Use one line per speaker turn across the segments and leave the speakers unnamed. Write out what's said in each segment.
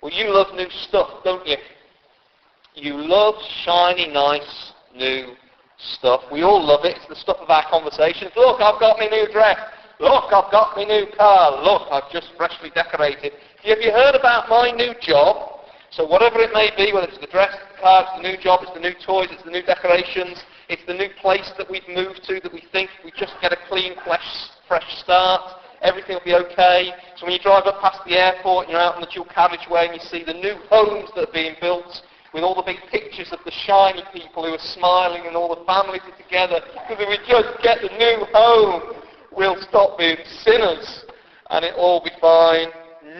Well, you love new stuff, don't you? You love shiny, nice, new stuff. We all love it. It's the stuff of our conversations. Look, I've got my new dress. Look, I've got my new car. Look, I've just freshly decorated. Have you heard about my new job? So whatever it may be, whether it's the dress, the car, it's the new job, it's the new toys, it's the new decorations, it's the new place that we've moved to that we think we just get a clean, fresh start, everything will be okay. So when you drive up past the airport, you're out on the dual carriageway and you see the new homes that are being built with all the big pictures of the shiny people who are smiling and all the families are together. Because if we just get the new home, we'll stop being sinners and it'll all be fine.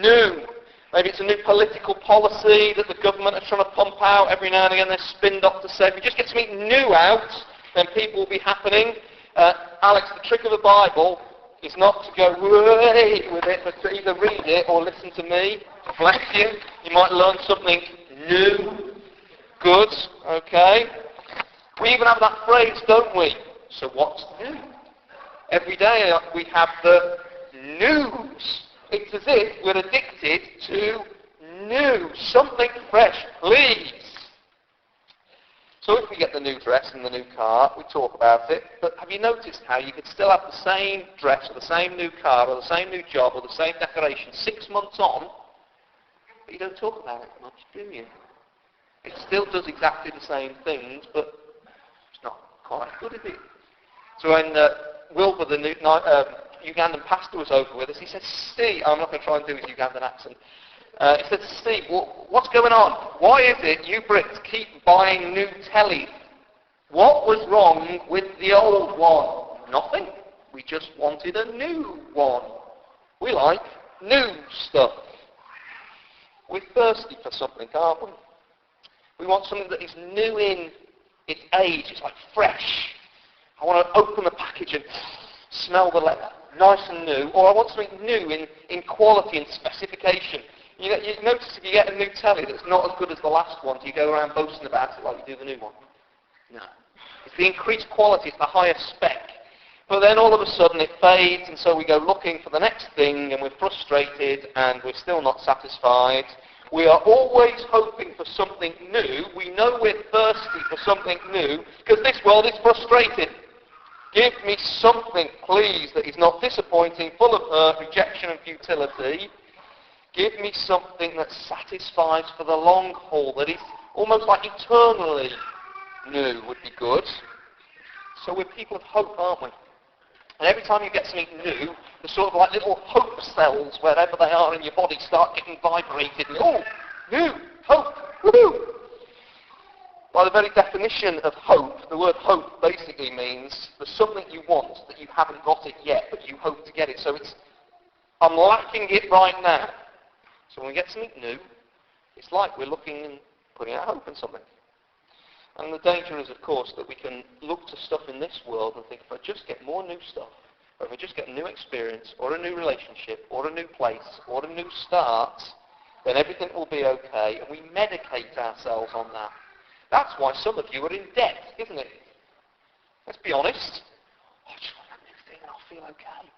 New. Maybe it's a new political policy that the government are trying to pump out. Every now and again they're spin doctors say, if we just get something new out, then people will be happening. Alex, the trick of the Bible is not to go way with it, but to either read it or listen to me. Bless you. You might learn something new. Good. Okay. We even have that phrase, don't we? So what's new? Every day we have the news. It's as if we're addicted to new, something fresh, please. So if we get the new dress and the new car, we talk about it, but have you noticed how you could still have the same dress or the same new car or the same new job or the same decoration 6 months on, but you don't talk about it much, do you? It still does exactly the same things, but it's not quite good, is it? So when Wilbur, the new Ugandan pastor, was over with us, he said, Steve, I'm not going to try and do his Ugandan accent. He said, Steve, what's going on? Why is it you Brits keep buying new telly? What was wrong with the old one? Nothing. We just wanted a new one. We like new stuff. We're thirsty for something, aren't we? We want something that is new in its age. It's like fresh. I want to open the package and smell the leather, nice and new. Or I want something new in quality and specification. You notice if you get a new telly that's not as good as the last one, do you go around boasting about it like you do the new one? No. It's the increased quality, it's the higher spec. But then all of a sudden it fades, and so we go looking for the next thing, and we're frustrated, and we're still not satisfied. We are always hoping for something new. We know we're thirsty for something new, because this world is frustrated. Give me something, please, that is not disappointing, full of hurt, rejection and futility. Give me something that satisfies for the long haul, that is almost like eternally new would be good. So we're people of hope, aren't we? And every time you get something new, the sort of like little hope cells, wherever they are in your body, start getting vibrated. And, oh, new, hope, woohoo! By the very definition of hope, the word hope basically means there's something you want that you haven't got it yet, but you hope to get it. So I'm lacking it right now. So when we get something new, it's like we're looking and putting our hope in something. And the danger is, of course, that we can look to stuff in this world and think, if I just get more new stuff, or if I just get a new experience, or a new relationship, or a new place, or a new start, then everything will be okay, and we medicate ourselves on that. That's why some of you are in debt, isn't it? Let's be honest. I just want that new thing and I'll feel okay.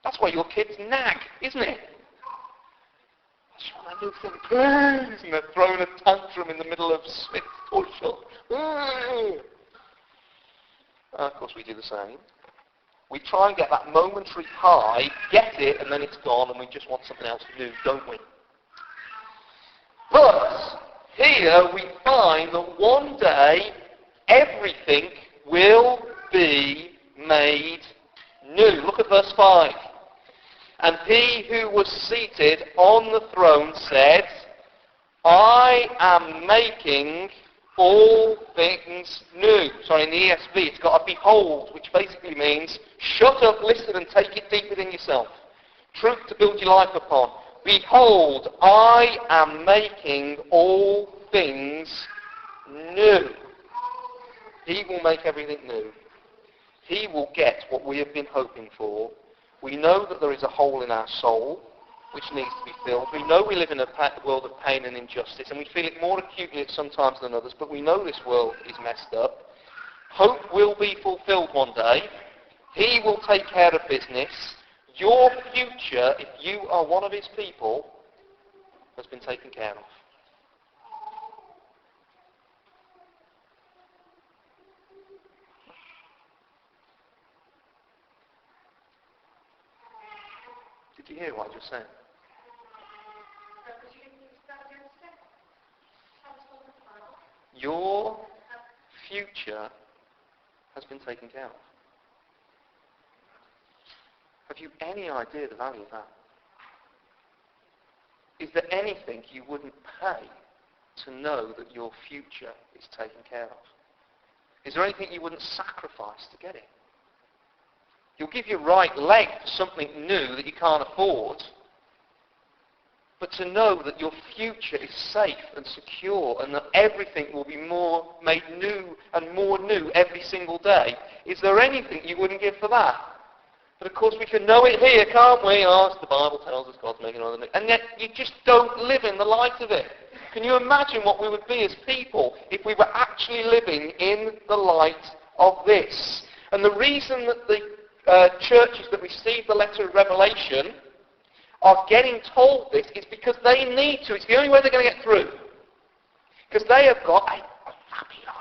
That's why your kids nag, isn't it? I just want that new thing, please. And they're throwing a tantrum in the middle of Smith's toy shop. Of course we do the same. We try and get that momentary high, get it, and then it's gone, and we just want something else new, don't we? But here we find that one day everything will be made new. Look at verse 5. And he who was seated on the throne said, I am making all things new. Sorry, in the ESV it's got a behold, which basically means shut up, listen and take it deep within yourself. Truth to build your life upon. Behold, I am making all things new. He will make everything new. He will get what we have been hoping for. We know that there is a hole in our soul which needs to be filled. We know we live in a world of pain and injustice, and we feel it more acutely at some times than others, but we know this world is messed up. Hope will be fulfilled one day. He will take care of business. Your future, if you are one of his people, has been taken care of. Did you hear what I just said? Your future has been taken care of. Have you any idea the value of that? Is there anything you wouldn't pay to know that your future is taken care of? Is there anything you wouldn't sacrifice to get it? You'll give your right leg for something new that you can't afford, but to know that your future is safe and secure and that everything will be made new and more new every single day, is there anything you wouldn't give for that? But of course we can know it here, can't we? Oh, the Bible tells us God's making all the new. And yet you just don't live in the light of it. Can you imagine what we would be as people if we were actually living in the light of this? And the reason that the churches that receive the letter of Revelation are getting told this is because they need to. It's the only way they're going to get through. Because they have got a happy life.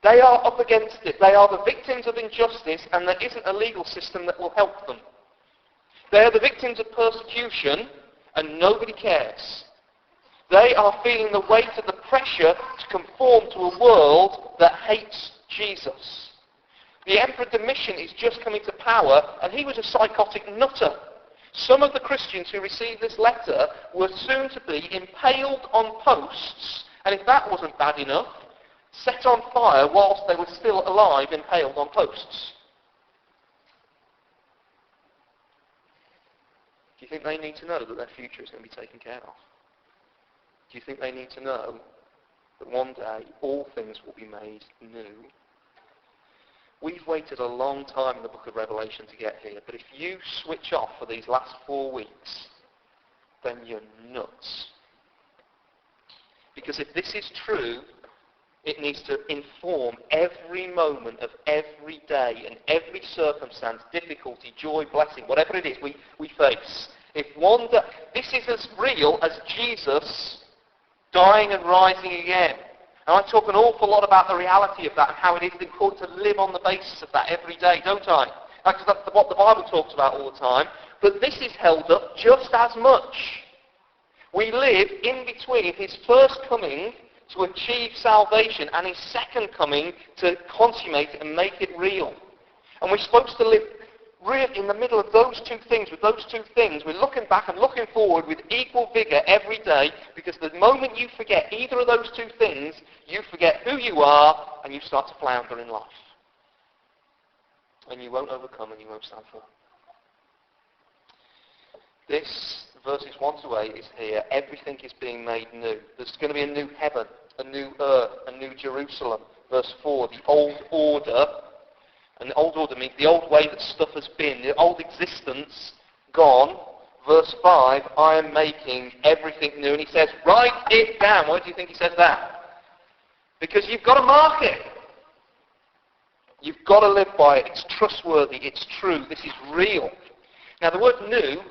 They are up against it. They are the victims of injustice, and there isn't a legal system that will help them. They are the victims of persecution, and nobody cares. They are feeling the weight of the pressure to conform to a world that hates Jesus. The Emperor Domitian is just coming to power, and he was a psychotic nutter. Some of the Christians who received this letter were soon to be impaled on posts, and if that wasn't bad enough, set on fire whilst they were still alive, impaled on posts. Do you think they need to know that their future is going to be taken care of? Do you think they need to know that one day all things will be made new? We've waited a long time in the book of Revelation to get here, but if you switch off for these last 4 weeks, then you're nuts. Because if this is true, it needs to inform every moment of every day and every circumstance, difficulty, joy, blessing, whatever it is we face. If one day, this is as real as Jesus dying and rising again. And I talk an awful lot about the reality of that and how it is important to live on the basis of that every day, don't I? Because that's what the Bible talks about all the time. But this is held up just as much. We live in between his first coming to achieve salvation and his second coming to consummate it and make it real. And we're supposed to live really in the middle of those two things. With those two things, we're looking back and looking forward with equal vigour every day, because the moment you forget either of those two things, you forget who you are and you start to flounder in life. And you won't overcome and you won't stand firm. This, verses 1 to 8, is here. Everything is being made new. There's going to be a new heaven, a new earth, a new Jerusalem. Verse 4, the old order. And the old order means the old way that stuff has been, the old existence gone. Verse 5, I am making everything new. And he says, write it down. Why do you think he says that? Because you've got to mark it. You've got to live by it. It's trustworthy. It's true. This is real. Now the word new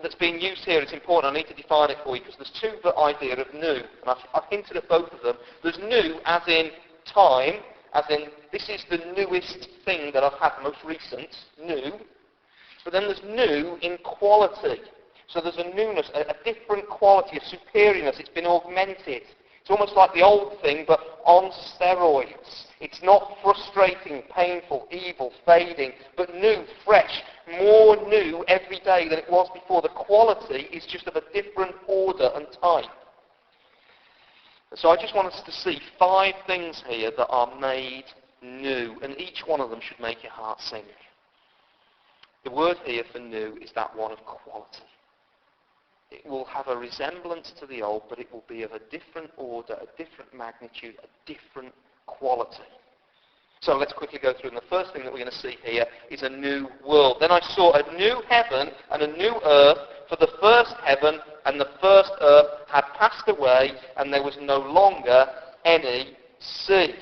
that's being used here is important. I need to define it for you because there's two ideas of new. And I've hinted at both of them. There's new as in time, as in this is the newest thing that I've had, the most recent, new. But then there's new in quality. So there's a newness, a different quality, a superiorness. It's been augmented. It's almost like the old thing, but on steroids. It's not frustrating, painful, evil, fading, but new, fresh, more new every day than it was before. The quality is just of a different order and type. So I just want us to see 5 things here that are made new, and each one of them should make your heart sing. The word here for new is that one of quality. It will have a resemblance to the old, but it will be of a different order, a different magnitude, a different quality. So let's quickly go through. And the first thing that we're going to see here is a new world. Then I saw a new heaven and a new earth, for the first heaven and the first earth had passed away, and there was no longer any sea.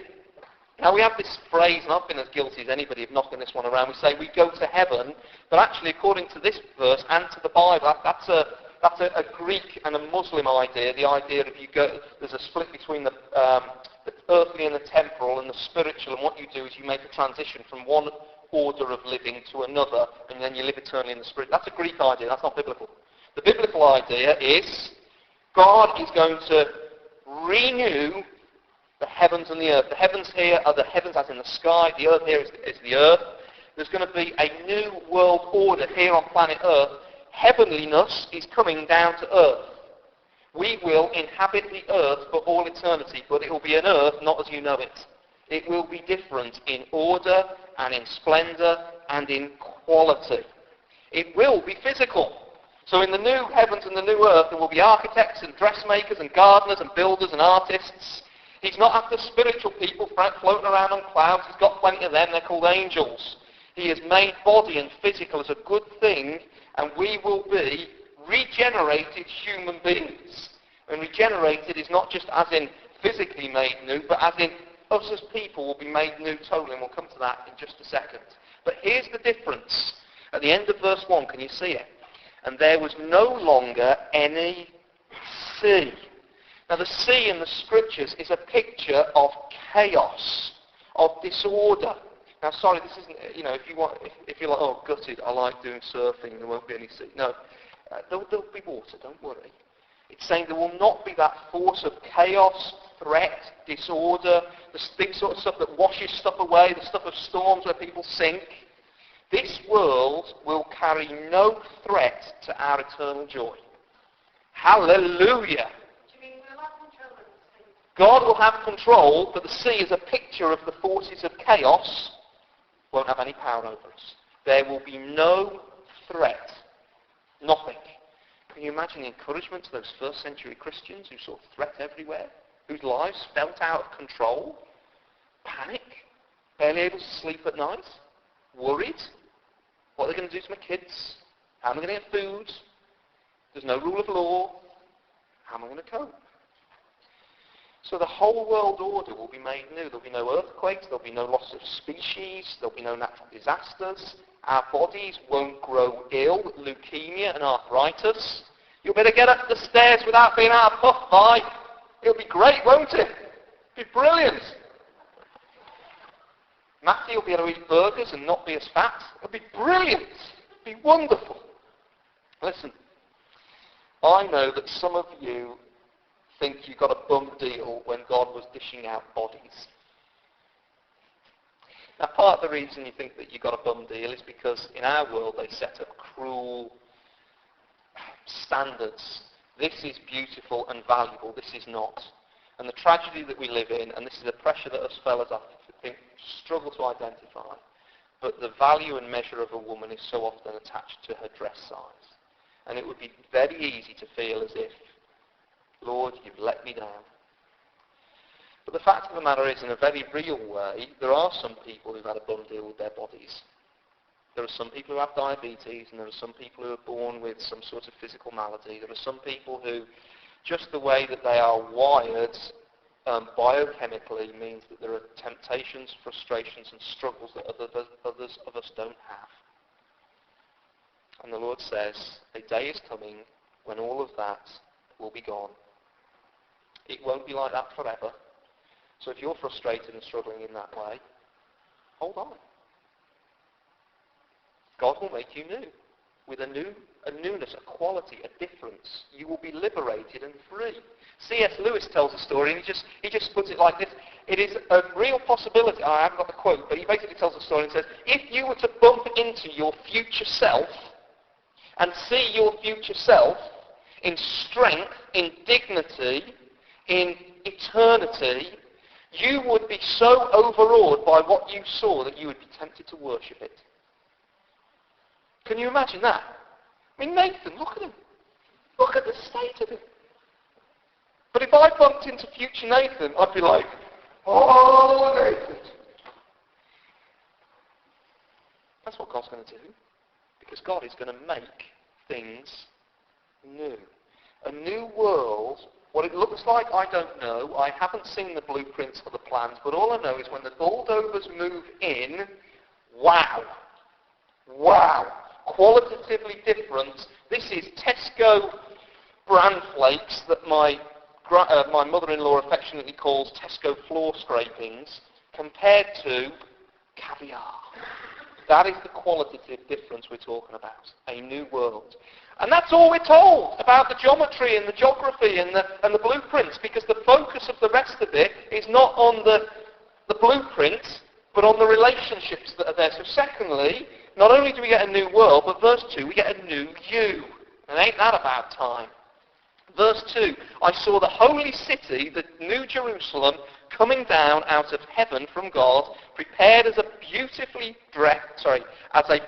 Now we have this phrase, and I've been as guilty as anybody of knocking this one around. We say we go to heaven, but actually according to this verse and to the Bible, that's a Greek and a Muslim idea, the idea of there's a split between the earthly and the temporal and the spiritual, and what you do is you make a transition from one order of living to another, and then you live eternally in the spirit. That's a Greek idea, that's not biblical. The biblical idea is God is going to renew the heavens and the earth. The heavens here are the heavens as in the sky, the earth here is the earth. There's going to be a new world order here on planet Earth. Heavenliness is coming down to earth. We will inhabit the earth for all eternity, but it will be an earth not as you know it. It will be different in order and in splendor and in quality. It will be physical. So in the new heavens and the new earth, there will be architects and dressmakers and gardeners and builders and artists. He's not after spiritual people floating around on clouds. He's got plenty of them. They're called angels. He has made body and physical as a good thing, and we will be regenerated human beings. And regenerated is not just as in physically made new, but as in us as people will be made new totally, and we'll come to that in just a second. But here's the difference. At the end of verse 1, can you see it? And there was no longer any sea. Now the sea in the scriptures is a picture of chaos, of disorder. Now sorry, this isn't, if you're like, oh gutted, I like doing surfing, there won't be any sea. No, there'll be water, don't worry. It's saying there will not be that force of chaos, threat, disorder, the big sort of stuff that washes stuff away, the stuff of storms where people sink. This world will carry no threat to our eternal joy. Hallelujah! God will have control, but the sea is a picture of the forces of chaos, won't have any power over us. There will be no threat. Nothing. Can you imagine the encouragement to those first century Christians who saw threat everywhere, whose lives felt out of control, panic, barely able to sleep at night, worried? What are they going to do to my kids? How am I going to get food? There's no rule of law. How am I going to cope? So the whole world order will be made new. There'll be no earthquakes, there'll be no loss of species, there'll be no natural disasters. Our bodies won't grow ill with leukemia and arthritis. You'll better get up the stairs without being out of puff by. It'll be great, won't it? It'll be brilliant. Matthew will be able to eat burgers and not be as fat. It'll be brilliant. It'll be wonderful. Listen, I know that some of you think you got a bum deal when God was dishing out bodies. Now, part of the reason you think that you got a bum deal is because in our world they set up cruel standards. This is beautiful and valuable. This is not. And the tragedy that we live in, and this is the pressure that us fellas I think struggle to identify, but the value and measure of a woman is so often attached to her dress size. And it would be very easy to feel as if, Lord, you've let me down. But the fact of the matter is, in a very real way, there are some people who've had a bum deal with their bodies. There are some people who have diabetes, and there are some people who are born with some sort of physical malady. There are some people who, just the way that they are wired biochemically, means that there are temptations, frustrations, and struggles that others of us don't have. And the Lord says, a day is coming when all of that will be gone. It won't be like that forever. So if you're frustrated and struggling in that way, hold on. God will make you new, with a newness, a quality, a difference. You will be liberated and free. C.S. Lewis tells a story, and he just puts it like this. It is a real possibility. I haven't got the quote, but he basically tells a story and says, if you were to bump into your future self and see your future self in strength, in dignity, in eternity, you would be so overawed by what you saw that you would be tempted to worship it. Can you imagine that? I mean, Nathan, look at him. Look at the state of him. But if I bumped into future Nathan, I'd be like, oh, Nathan. That's what God's going to do. Because God is going to make things new. A new world. What it looks like, I don't know. I haven't seen the blueprints for the plans, but all I know is when the bulldozers move in, wow. Wow. Qualitatively different. This is Tesco bran flakes that my mother-in-law affectionately calls Tesco floor scrapings compared to caviar. That is the qualitative difference we're talking about. A new world. And that's all we're told about the geometry and the geography and the blueprints, because the focus of the rest of it is not on the blueprints, but on the relationships that are there. So secondly, not only do we get a new world, but verse 2, we get a new you. And ain't that about time? Verse 2, I saw the holy city, the New Jerusalem, coming down out of heaven from God, prepared as a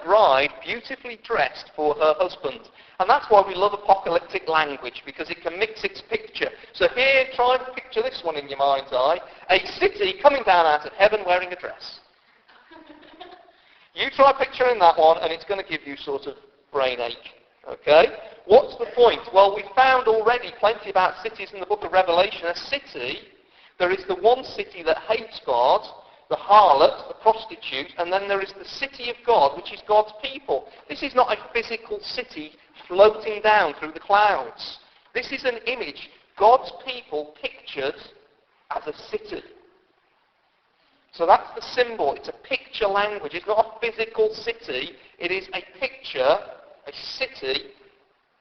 bride beautifully dressed for her husband. And that's why we love apocalyptic language, because it can mix its picture. So here, try and picture this one in your mind's eye. A city coming down out of heaven wearing a dress. You try picturing that one, and it's going to give you sort of brain ache. Okay? What's the point? Well, we found already plenty about cities in the book of Revelation. A city, there is the one city that hates God, the harlot, the prostitute, and then there is the city of God, which is God's people. This is not a physical city floating down through the clouds. This is an image, God's people pictured as a city. So that's the symbol. It's a picture language. It's not a physical city. It is a picture, a city,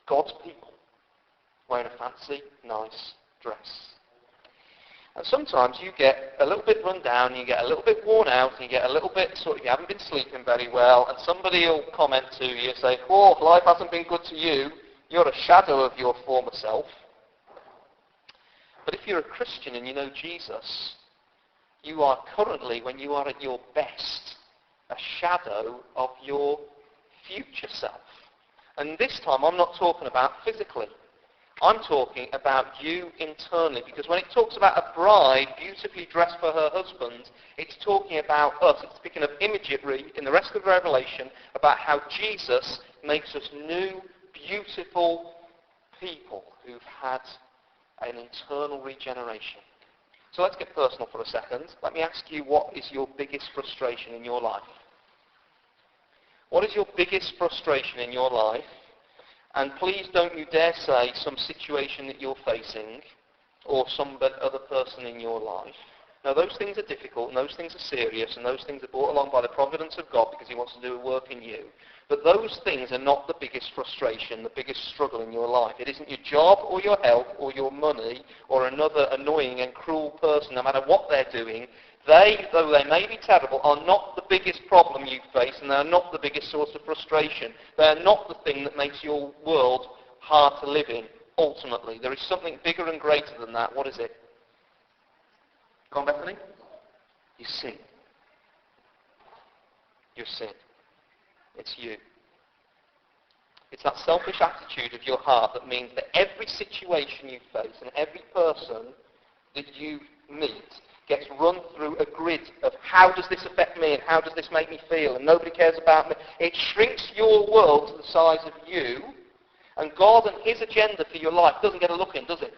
God's people, wearing a fancy, nice dress. And sometimes you get a little bit run down, you get a little bit worn out, and you get a little bit you haven't been sleeping very well, and somebody will comment to you and say, oh, life hasn't been good to you. You're a shadow of your former self. But if you're a Christian and you know Jesus, you are currently, when you are at your best, a shadow of your future self. And this time I'm not talking about physically. I'm talking about you internally, because when it talks about a bride beautifully dressed for her husband, it's talking about us. It's speaking of imagery in the rest of Revelation about how Jesus makes us new, beautiful people who've had an internal regeneration. So let's get personal for a second. Let me ask you, what is your biggest frustration in your life? What is your biggest frustration in your life? And please don't you dare say some situation that you're facing or some other person in your life. Now, those things are difficult, and those things are serious, and those things are brought along by the providence of God because he wants to do a work in you. But those things are not the biggest frustration, the biggest struggle in your life. It isn't your job or your health or your money or another annoying and cruel person, no matter what they're doing. They, though they may be terrible, are not the biggest problem you face, and they're not the biggest source of frustration. They're not the thing that makes your world hard to live in, ultimately. There is something bigger and greater than that. What is it? Go on, Bethany. Your sin. Your sin. It's you. It's that selfish attitude of your heart that means that every situation you face and every person that you meet gets run through a grid of how does this affect me and how does this make me feel, and nobody cares about me. It shrinks your world to the size of you, and God and his agenda for your life doesn't get a look in, does it?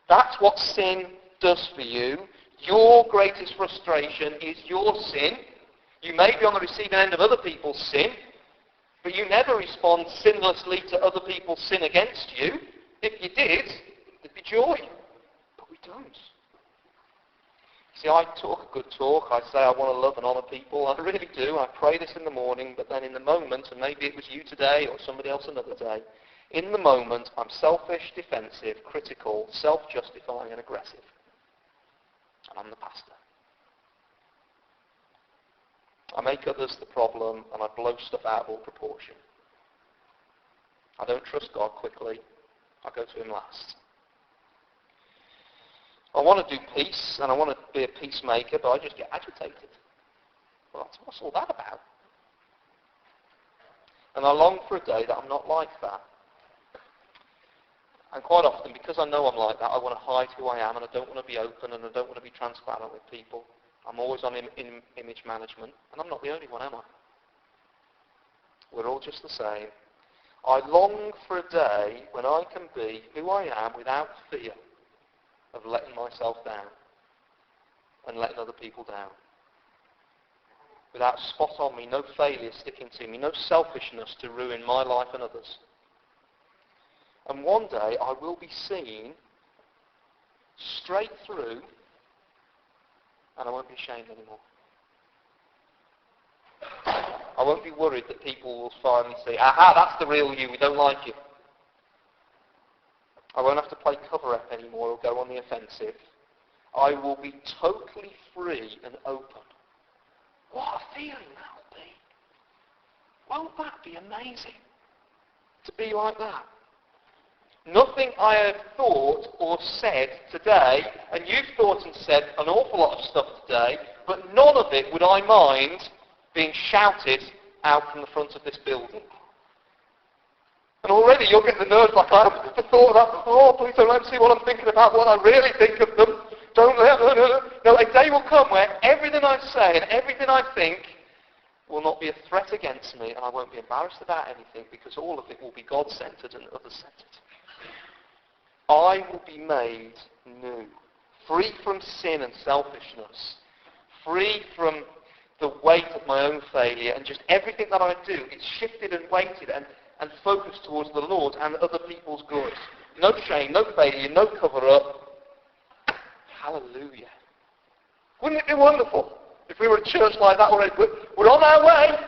That's what sin does for you. Your greatest frustration is your sin. You may be on the receiving end of other people's sin, but you never respond sinlessly to other people's sin against you. If you did, there'd be joy. But we don't. See, I talk a good talk. I say I want to love and honour people. I really do. I pray this in the morning, but then in the moment, and maybe it was you today or somebody else another day, in the moment, I'm selfish, defensive, critical, self-justifying and aggressive. And I'm the pastor. I make others the problem, and I blow stuff out of all proportion. I don't trust God quickly. I go to him last. I want to do peace, and I want to be a peacemaker, but I just get agitated. Well, what's all that about? And I long for a day that I'm not like that. And quite often, because I know I'm like that, I want to hide who I am, and I don't want to be open, and I don't want to be transparent with people. I'm always on image management, and I'm not the only one, am I? We're all just the same. I long for a day when I can be who I am without fear of letting myself down and letting other people down. Without spot on me, no failure sticking to me, no selfishness to ruin my life and others. And one day I will be seen straight through, and I won't be ashamed anymore. I won't be worried that people will finally say, aha, that's the real you, we don't like you. I won't have to play cover-up anymore or go on the offensive. I will be totally free and open. What a feeling that will be. Won't that be amazing? To be like that. Nothing I have thought or said today, and you've thought and said an awful lot of stuff today, but none of it would I mind being shouted out from the front of this building. And already you're getting the nerves like I have the thought of that. Oh, please don't let them see what I'm thinking about, what I really think of them. Don't let them. No, a day will come where everything I say and everything I think will not be a threat against me, and I won't be embarrassed about anything because all of it will be God-centered and others-centered. I will be made new, free from sin and selfishness, free from the weight of my own failure, and just everything that I do, it's shifted and weighted and focused towards the Lord and other people's good. No shame, no failure, no cover-up. Hallelujah. Wouldn't it be wonderful if we were a church like that already? We're on our way.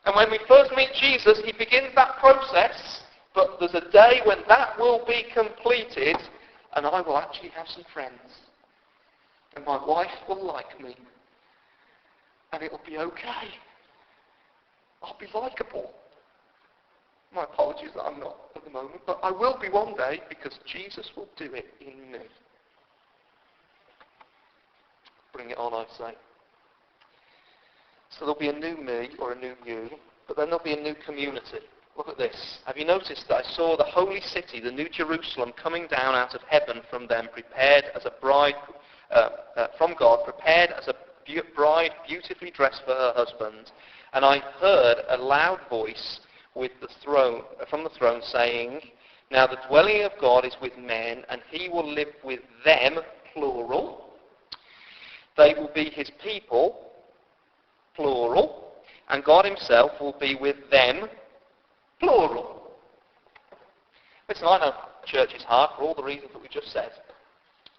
And when we first meet Jesus, he begins that process. But there's a day when that will be completed, and I will actually have some friends. And my wife will like me. And it'll be okay. I'll be likeable. My apologies that I'm not at the moment, but I will be one day because Jesus will do it in me. Bring it on, I say. So there'll be a new me or a new you, but then there'll be a new community. Look at this. Have you noticed that I saw the holy city, the new Jerusalem, coming down out of heaven from them, prepared as a bride from God, prepared as a bride beautifully dressed for her husband. And I heard a loud voice from the throne saying, now the dwelling of God is with men, and he will live with them, plural. They will be his people, plural. And God himself will be with them, plural. Listen, I know church is hard for all the reasons that we just said.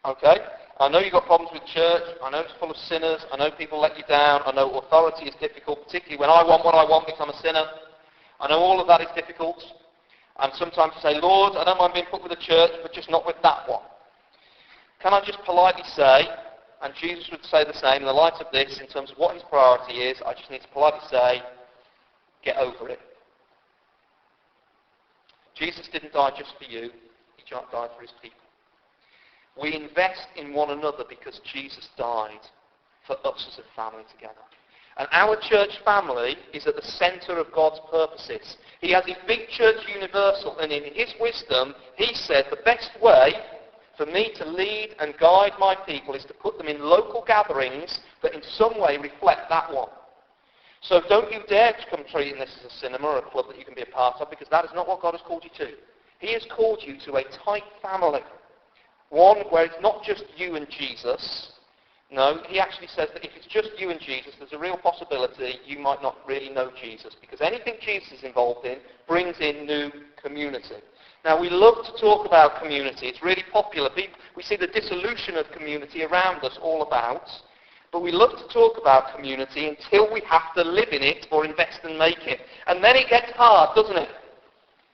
Okay? I know you've got problems with church. I know it's full of sinners. I know people let you down. I know authority is difficult, particularly when I want what I want because I'm a sinner. I know all of that is difficult. And sometimes you say, Lord, I don't mind being put with the church, but just not with that one. Can I just politely say, and Jesus would say the same in the light of this, in terms of what his priority is, I just need to politely say, get over it. Jesus didn't die just for you. He died for his people. We invest in one another because Jesus died for us as a family together. And our church family is at the centre of God's purposes. He has a big church universal, and in his wisdom, he said the best way for me to lead and guide my people is to put them in local gatherings that in some way reflect that one. So don't you dare to come treating this as a cinema or a club that you can be a part of, because that is not what God has called you to. He has called you to a tight family. One where it's not just you and Jesus. No, he actually says that if it's just you and Jesus, there's a real possibility you might not really know Jesus, because anything Jesus is involved in brings in new community. Now, we love to talk about community. It's really popular. We see the dissolution of community around us all about. But we love to talk about community until we have to live in it or invest and make it. And then it gets hard, doesn't it?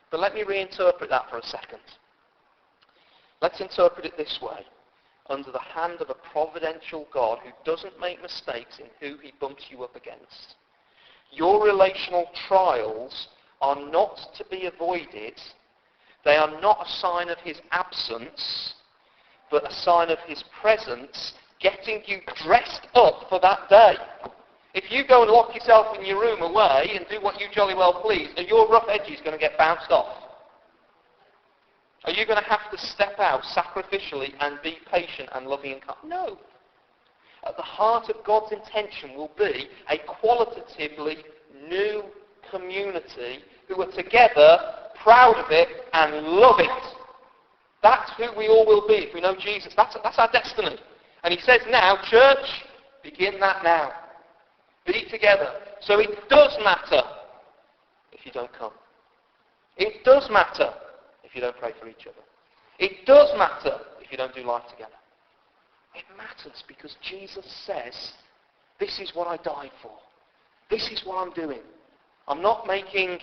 But let me reinterpret that for a second. Let's interpret it this way. Under the hand of a providential God who doesn't make mistakes in who he bumps you up against. Your relational trials are not to be avoided. They are not a sign of his absence, but a sign of his presence getting you dressed up for that day. If you go and lock yourself in your room away and do what you jolly well please, are your rough edges going to get bounced off? Are you going to have to step out sacrificially and be patient and loving and kind? No. At the heart of God's intention will be a qualitatively new community who are together, proud of it, and love it. That's who we all will be if we know Jesus. That's our destiny. And he says now, church, begin that now. Be together. So it does matter if you don't come. It does matter if you don't pray for each other. It does matter if you don't do life together. It matters because Jesus says, this is what I died for. This is what I'm doing. I'm not making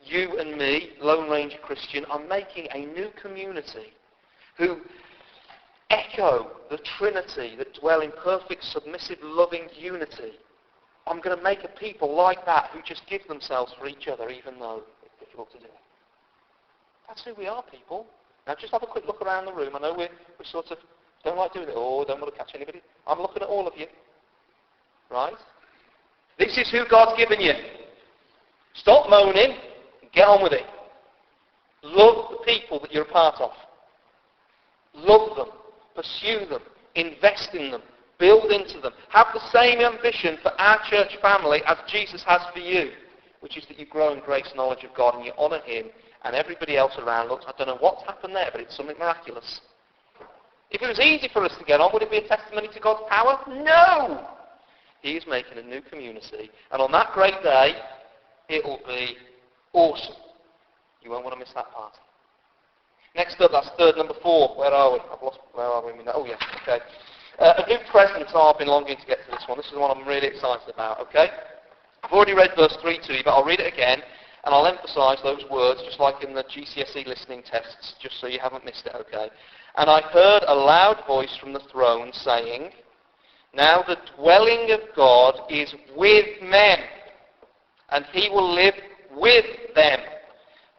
you and me, Lone Ranger Christian. I'm making a new community who echo the Trinity that dwell in perfect, submissive, loving unity. I'm going to make a people like that who just give themselves for each other even though it's difficult to do. That's who we are, people. Now just have a quick look around the room. I know we sort of don't like doing it all, don't want to catch anybody. I'm looking at all of you. Right? This is who God's given you. Stop moaning and get on with it. Love the people that you're a part of. Love them. Pursue them. Invest in them. Build into them. Have the same ambition for our church family as Jesus has for you, which is that you grow in grace and knowledge of God and you honour Him, and everybody else around looks, I don't know what's happened there, but it's something miraculous. If it was easy for us to get on, would it be a testimony to God's power? No! He is making a new community, and on that great day, it'll be awesome. You won't want to miss that party. Next up, that's third, number 4. Where are we? Where are we? Oh, yeah, okay. A new presence. I've been longing to get to this one. This is the one I'm really excited about, okay? I've already read verse 3 to you, but I'll read it again, and I'll emphasise those words, just like in the GCSE listening tests, just so you haven't missed it, okay? And I heard a loud voice from the throne saying, now the dwelling of God is with men, and He will live with them.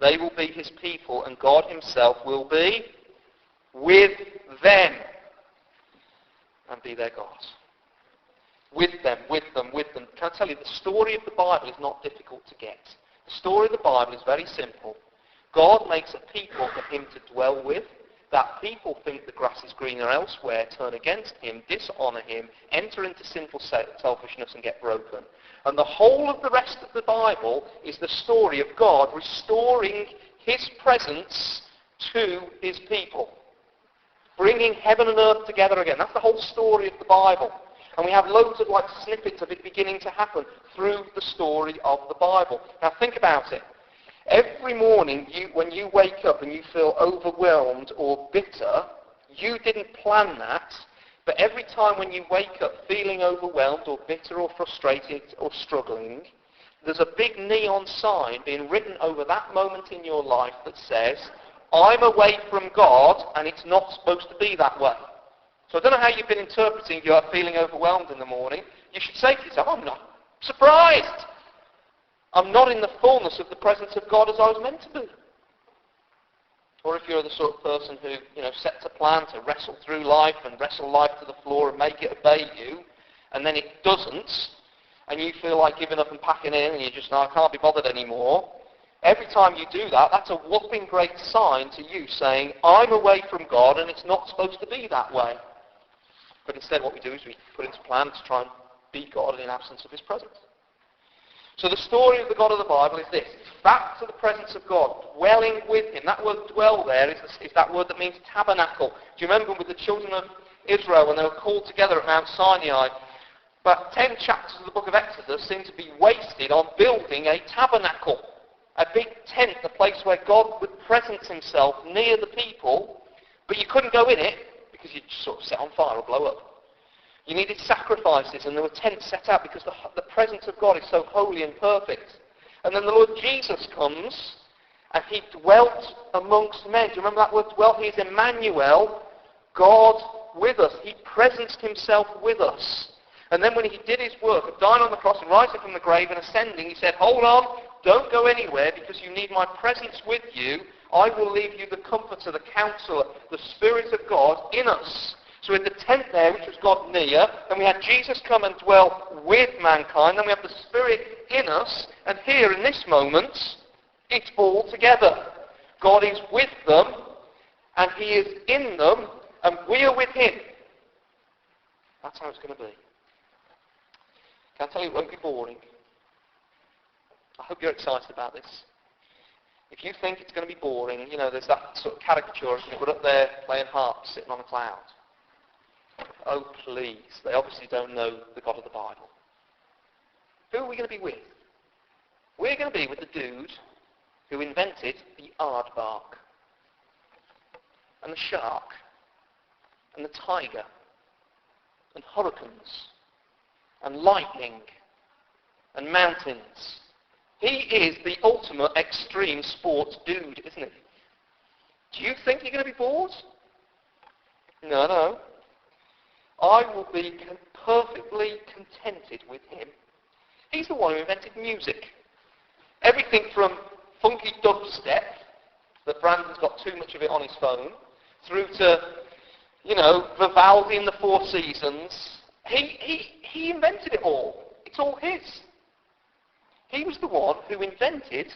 They will be His people, and God Himself will be with them and be their God. With them, with them, with them. Can I tell you, the story of the Bible is not difficult to get. The story of the Bible is very simple. God makes a people for Him to dwell with. That people think the grass is greener elsewhere, turn against Him, dishonour Him, enter into sinful selfishness and get broken. And the whole of the rest of the Bible is the story of God restoring His presence to His people. Bringing heaven and earth together again. That's the whole story of the Bible. And we have loads of snippets of it beginning to happen through the story of the Bible. Now think about it. Every morning when you wake up and you feel overwhelmed or bitter, you didn't plan that, but every time when you wake up feeling overwhelmed or bitter or frustrated or struggling, there's a big neon sign being written over that moment in your life that says, I'm away from God and it's not supposed to be that way. So I don't know how you've been interpreting your feeling overwhelmed in the morning. You should say to yourself, I'm not surprised. I'm not in the fullness of the presence of God as I was meant to be. Or if you're the sort of person who, sets a plan to wrestle through life and wrestle life to the floor and make it obey you, and then it doesn't, and you feel like giving up and packing in, and you just, I can't be bothered anymore. Every time you do that, that's a whopping great sign to you saying, I'm away from God and it's not supposed to be that way. But instead what we do is we put into plan to try and be God in absence of His presence. So the story of the God of the Bible is this. It's back to the presence of God, dwelling with Him. That word dwell there is that word that means tabernacle. Do you remember with the children of Israel when they were called together at Mount Sinai? About 10 chapters of the book of Exodus seem to be wasted on building a tabernacle. A big tent, a place where God would presence Himself near the people, but you couldn't go in it because you'd sort of set on fire or blow up. You needed sacrifices, and there were tents set out because the presence of God is so holy and perfect. And then the Lord Jesus comes, and He dwelt amongst men. Do you remember that word dwelt? He is Emmanuel, God with us. He presenced Himself with us. And then when He did His work of dying on the cross and rising from the grave and ascending, He said, hold on, don't go anywhere because you need my presence with you. I will leave you the Comforter, the Counselor, the Spirit of God in us. So in the tent there, which was God near, and we had Jesus come and dwell with mankind, then we have the Spirit in us, and here in this moment, it's all together. God is with them, and He is in them, and we are with Him. That's how it's going to be. Can I tell you, it won't be boring. I hope you're excited about this. If you think it's going to be boring, there's that sort of caricature, isn't it? We're up there playing harps, sitting on a cloud. Oh, please. They obviously don't know the God of the Bible. Who are we going to be with? We're going to be with the dude who invented the aardvark. and the shark and the tiger and hurricanes and lightning and mountains. He is the ultimate extreme sports dude, isn't he? Do you think you're going to be bored? No. I will be perfectly contented with him. He's the one who invented music. Everything from funky dubstep, that Brandon's got too much of it on his phone, through to, Vivaldi and the Four Seasons. He invented it all. It's all his. He was the one who invented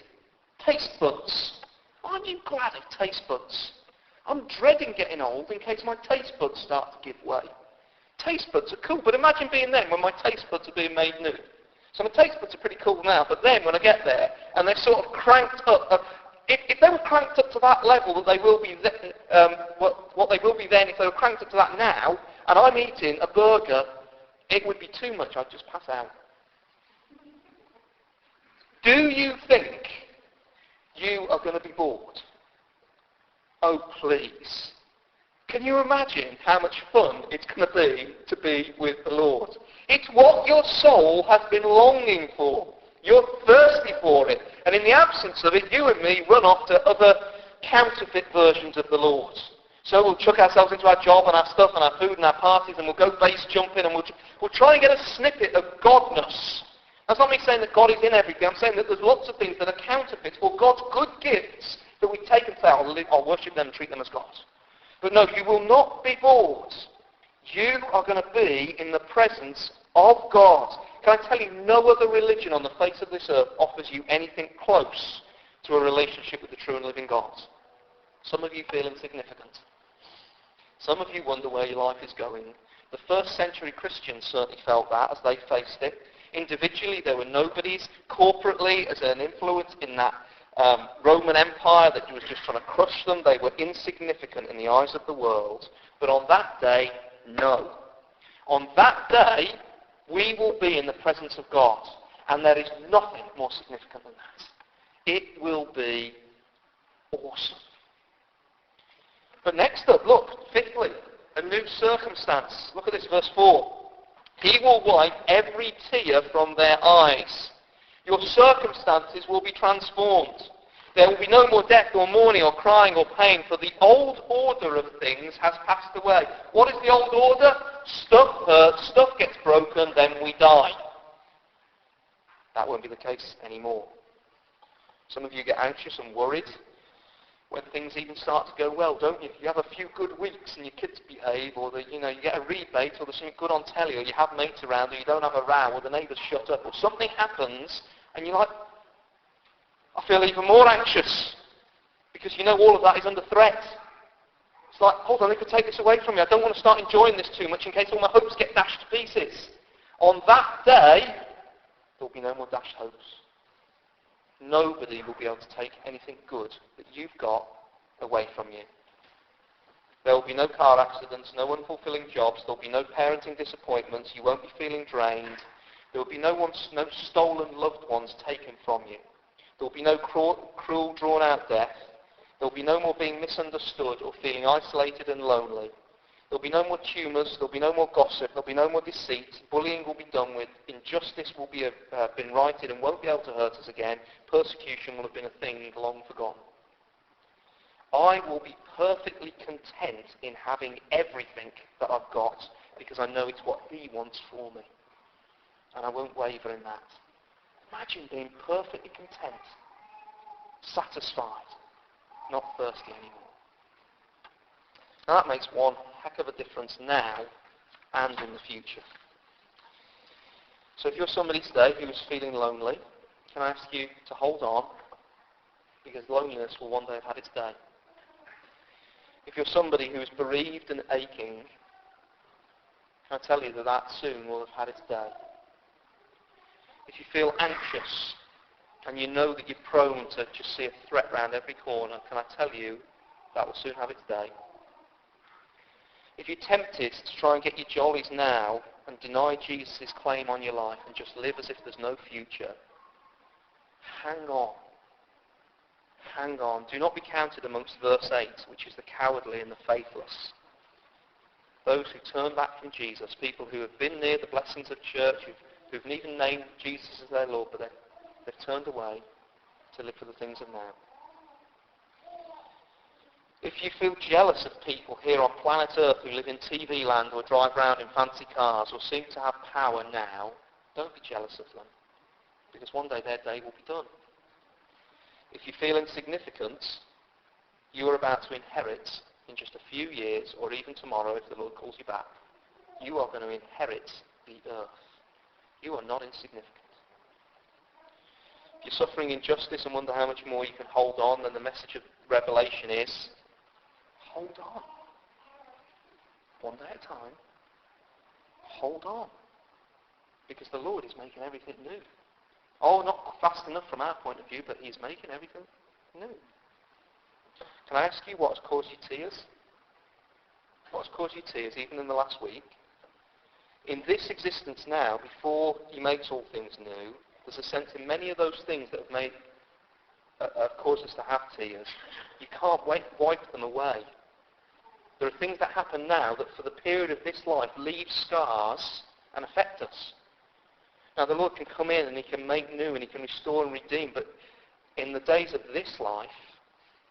taste buds. Aren't you glad of taste buds? I'm dreading getting old in case my taste buds start to give way. Taste buds are cool, but imagine being then when my taste buds are being made new. So my taste buds are pretty cool now, but then when I get there and they're sort of cranked up, if they were cranked up to that level that they will be, what they will be then, if they were cranked up to that now, and I'm eating a burger, it would be too much. I'd just pass out. Do you think you are going to be bored? Oh, please. Can you imagine how much fun it's going to be with the Lord? It's what your soul has been longing for. You're thirsty for it. And in the absence of it, you and me run off to other counterfeit versions of the Lord. So we'll chuck ourselves into our job and our stuff and our food and our parties, and we'll go base jumping, and we'll try and get a snippet of Godness. That's not me saying that God is in everything. I'm saying that there's lots of things that are counterfeits or God's good gifts that we take and say, I'll worship them and treat them as gods. But no, you will not be bored. You are going to be in the presence of God. Can I tell you, no other religion on the face of this earth offers you anything close to a relationship with the true and living God. Some of you feel insignificant. Some of you wonder where your life is going. The first century Christians certainly felt that as they faced it. Individually, they were nobodies. Corporately, as an influence in that Roman Empire that was just trying to crush them, they were insignificant in the eyes of the world. But on that day, no. On that day, we will be in the presence of God. And there is nothing more significant than that. It will be awesome. But next up, look, fifthly, a new circumstance. Look at this, verse 4. He will wipe every tear from their eyes. Your circumstances will be transformed. There will be no more death or mourning or crying or pain, for the old order of things has passed away. What is the old order? Stuff hurts, stuff gets broken, then we die. That won't be the case anymore. Some of you get anxious and worried when things even start to go well, don't you? You have a few good weeks and your kids behave, or you get a rebate, or there's something good on telly, or you have mates around, or you don't have a row, or the neighbours shut up, or something happens, and you're like, I feel even more anxious, because you know all of that is under threat. It's like, hold on, they could take this away from me. I don't want to start enjoying this too much in case all my hopes get dashed to pieces. On that day, there'll be no more dashed hopes. Nobody will be able to take anything good that you've got away from you. There will be no car accidents, no unfulfilling jobs, there will be no parenting disappointments, you won't be feeling drained, there will be no stolen loved ones taken from you. There will be no cruel, drawn-out death. There will be no more being misunderstood or feeling isolated and lonely. There will be no more tumours, there will be no more gossip, there will be no more deceit, bullying will be done with, injustice will be been righted and won't be able to hurt us again, persecution will have been a thing long forgotten. I will be perfectly content in having everything that I've got because I know it's what He wants for me. And I won't waver in that. Imagine being perfectly content, satisfied, not thirsty anymore. Now that makes one heck of a difference now and in the future. So if you're somebody today who is feeling lonely, can I ask you to hold on, because loneliness will one day have had its day. If you're somebody who is bereaved and aching, can I tell you that that soon will have had its day. If you feel anxious and you know that you're prone to just see a threat round every corner, can I tell you that will soon have its day. If you're tempted to try and get your jollies now and deny Jesus' claim on your life and just live as if there's no future, hang on. Hang on. Do not be counted amongst verse 8, which is the cowardly and the faithless. Those who turn back from Jesus, people who have been near the blessings of church, who've even named Jesus as their Lord, but they've turned away to live for the things of now. If you feel jealous of people here on planet Earth who live in TV land or drive around in fancy cars or seem to have power now, don't be jealous of them, because one day their day will be done. If you feel insignificant, you are about to inherit in just a few years, or even tomorrow if the Lord calls you back, you are going to inherit the earth. You are not insignificant. If you're suffering injustice and wonder how much more you can hold on, then the message of Revelation is, hold on. One day at a time. Hold on. Because the Lord is making everything new. Oh, not fast enough from our point of view, but He's making everything new. Can I ask you what has caused you tears? What has caused you tears, even in the last week? In this existence now, before He makes all things new, there's a sense in many of those things that have caused us to have tears. You can't wipe them away. There are things that happen now that for the period of this life leave scars and affect us. Now the Lord can come in and He can make new and He can restore and redeem, but in the days of this life,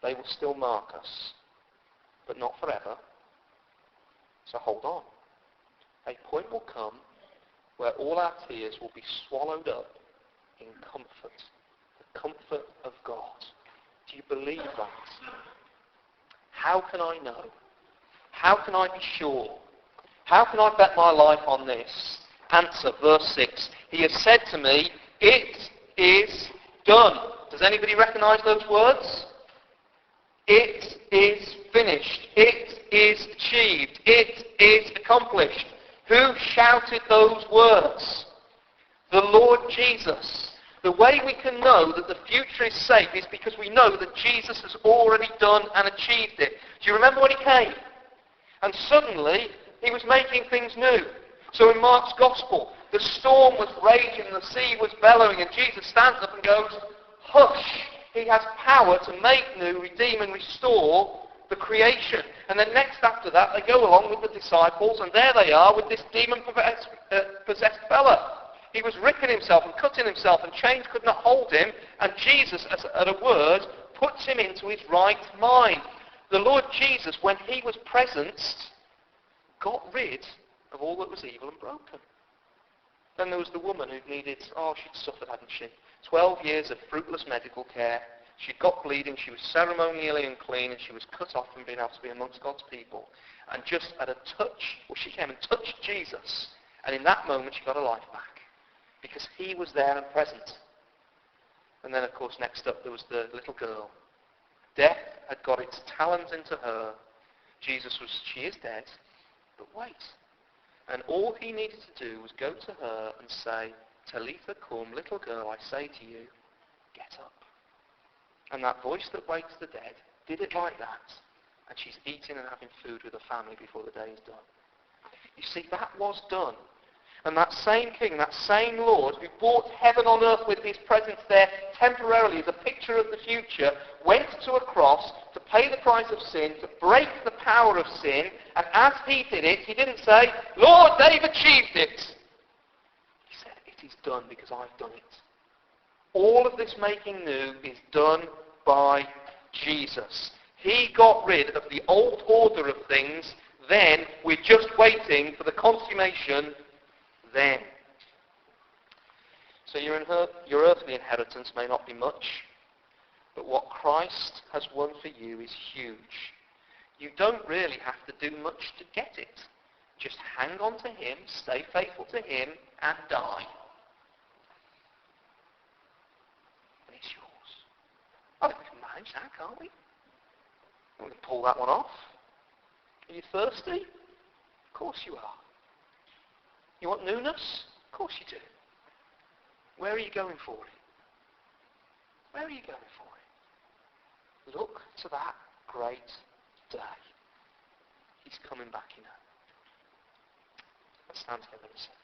they will still mark us, but not forever. So hold on. A point will come where all our tears will be swallowed up in comfort, the comfort of God. Do you believe that? How can I know? How can I be sure? How can I bet my life on this? Answer, verse 6. He has said to me, it is done. Does anybody recognize those words? It is finished. It is achieved. It is accomplished. Who shouted those words? The Lord Jesus. The way we can know that the future is safe is because we know that Jesus has already done and achieved it. Do you remember when He came? And suddenly, He was making things new. So in Mark's Gospel, the storm was raging, the sea was bellowing, and Jesus stands up and goes, hush! He has power to make new, redeem and restore the creation. And then next after that, they go along with the disciples, and there they are with this demon-possessed fella. He was ripping himself and cutting himself, and chains could not hold him, and Jesus, at a word, puts him into his right mind. The Lord Jesus, when He was present, got rid of all that was evil and broken. Then there was the woman who needed, she'd suffered, hadn't she? 12 years of fruitless medical care. She'd got bleeding, she was ceremonially unclean, and she was cut off from being able to be amongst God's people. And just at a touch, she came and touched Jesus, and in that moment she got her life back, because He was there and present. And then, of course, next up there was the little girl. Death had got its talons into her. She is dead, but wait. And all He needed to do was go to her and say, Talitha cum, little girl, I say to you, get up. And that voice that wakes the dead did it like that. And she's eating and having food with her family before the day is done. You see, that was done. And that same King, that same Lord, who brought heaven on earth with His presence there temporarily as a picture of the future, went to a cross to pay the price of sin, to break the power of sin, and as He did it, He didn't say, Lord, they've achieved it. He said, it is done because I've done it. All of this making new is done by Jesus. He got rid of the old order of things, then we're just waiting for the consummation then. So your earthly inheritance may not be much, but what Christ has won for you is huge. You don't really have to do much to get it. Just hang on to Him, stay faithful to Him, and die. And it's yours. I think we can manage that, can't we? We can pull that one off. Are you thirsty? Of course you are. You want newness? Of course you do. Where are you going for it? Where are you going for it? Look to that great day. He's coming back, you know. Let's stand together and sing.